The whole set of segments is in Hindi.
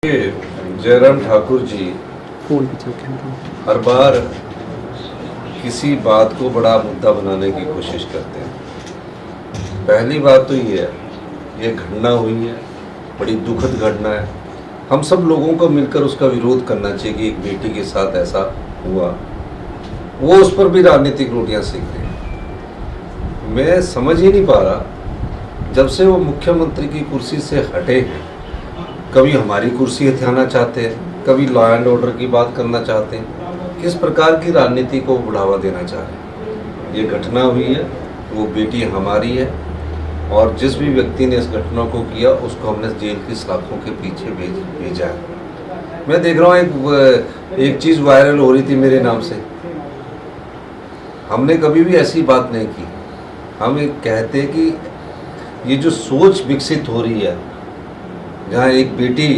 जयराम ठाकुर जी हर बार किसी बात को बड़ा मुद्दा बनाने की कोशिश करते हैं। पहली बात तो ये घटना हुई है, बड़ी दुखद घटना है। हम सब लोगों को मिलकर उसका विरोध करना चाहिए कि एक बेटी के साथ ऐसा हुआ। वो उस पर भी राजनीतिक रोटियां सेक रहे हैं। मैं समझ ही नहीं पा रहा, जब से वो मुख्यमंत्री की कुर्सी से हटे हैं, कभी हमारी कुर्सी हथियाना चाहते हैं, कभी लॉ एंड ऑर्डर की बात करना चाहते हैं, किस प्रकार की राजनीति को बढ़ावा देना चाह रहे हैं। ये घटना हुई है, वो बेटी हमारी है और जिस भी व्यक्ति ने इस घटना को किया उसको हमने जेल की सलाखों के पीछे भेजा है। मैं देख रहा हूँ एक चीज़ वायरल हो रही थी मेरे नाम से। हमने कभी भी ऐसी बात नहीं की। हम एक कहते कि ये जो सोच विकसित हो रही है, जहाँ एक बेटी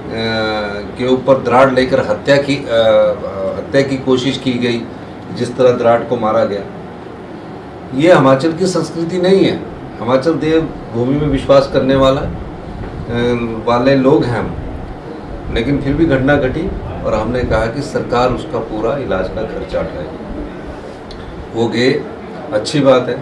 के ऊपर दराड़ लेकर हत्या की कोशिश की गई, जिस तरह दराड़ को मारा गया, ये हिमाचल की संस्कृति नहीं है। हिमाचल देव भूमि में विश्वास करने वाले लोग हैं हम, लेकिन फिर भी घटना घटी और हमने कहा कि सरकार उसका पूरा इलाज का खर्चा उठाएगी। वो गए, अच्छी बात है,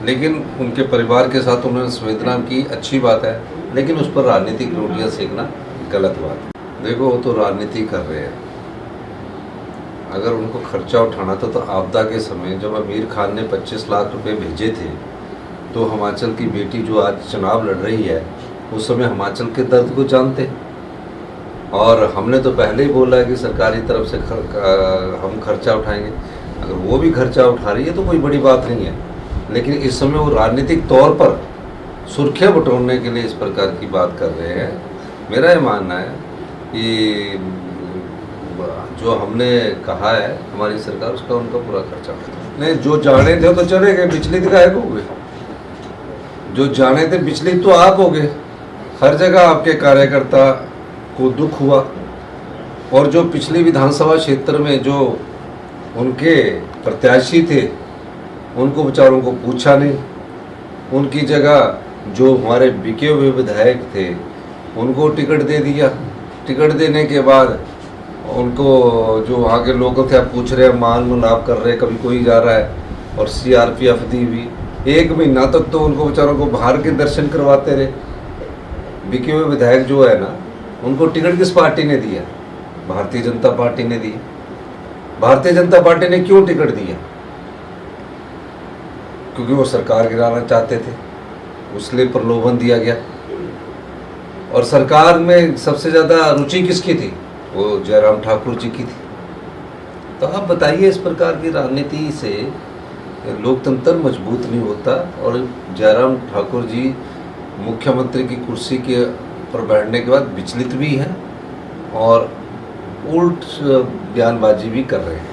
लेकिन उनके परिवार के साथ उन्होंने संवेदना की, अच्छी बात है, लेकिन उस पर राजनीतिक रोटियां सेकना गलत बात है। देखो, वो तो राजनीति कर रहे हैं। अगर उनको खर्चा उठाना था तो आपदा के समय जब आमिर खान ने 25 लाख रुपए भेजे थे, तो हिमाचल की बेटी जो आज चुनाव लड़ रही है, उस समय हिमाचल के दर्द को जानते। और हमने तो पहले ही बोला है कि सरकारी तरफ से हम खर्चा उठाएंगे। अगर वो भी खर्चा उठा रही है तो कोई बड़ी बात नहीं है, लेकिन इस समय वो राजनीतिक तौर पर सुर्खियाँ बटोरने के लिए इस प्रकार की बात कर रहे हैं। मेरा ये मानना है कि जो हमने कहा है हमारी सरकार, उसका उनका पूरा खर्चा नहीं। जो जाने थे तो चले गए, विचलित गायब हो गए। जो जाने थे विचलित तो आप हो गए। हर जगह आपके कार्यकर्ता को दुख हुआ, और जो पिछली विधानसभा क्षेत्र में जो उनके प्रत्याशी थे, उनको बेचारों को पूछा नहीं। उनकी जगह जो हमारे बिके हुए विधायक थे, उनको टिकट दे दिया। टिकट देने के बाद उनको जो वहाँ के लोग थे, आप पूछ रहे हैं, मान मुनाफ कर रहे, कभी कोई जा रहा है, और CRPF दी हुई। 1 महीना तक तो उनको बेचारों को बाहर के दर्शन करवाते रहे। बिके हुए विधायक जो है ना, उनको टिकट किस पार्टी ने दिया? भारतीय जनता पार्टी ने दी। भारतीय जनता पार्टी ने क्यों टिकट दिया? क्योंकि वो सरकार गिराना चाहते थे, उसलिए प्रलोभन दिया गया। और सरकार में सबसे ज़्यादा रुचि किसकी थी? वो जयराम ठाकुर जी की थी। तो आप बताइए, इस प्रकार की राजनीति से लोकतंत्र मजबूत नहीं होता। और जयराम ठाकुर जी मुख्यमंत्री की कुर्सी के पर बैठने के बाद विचलित भी हैं और उल्ट बयानबाजी भी कर रहे हैं।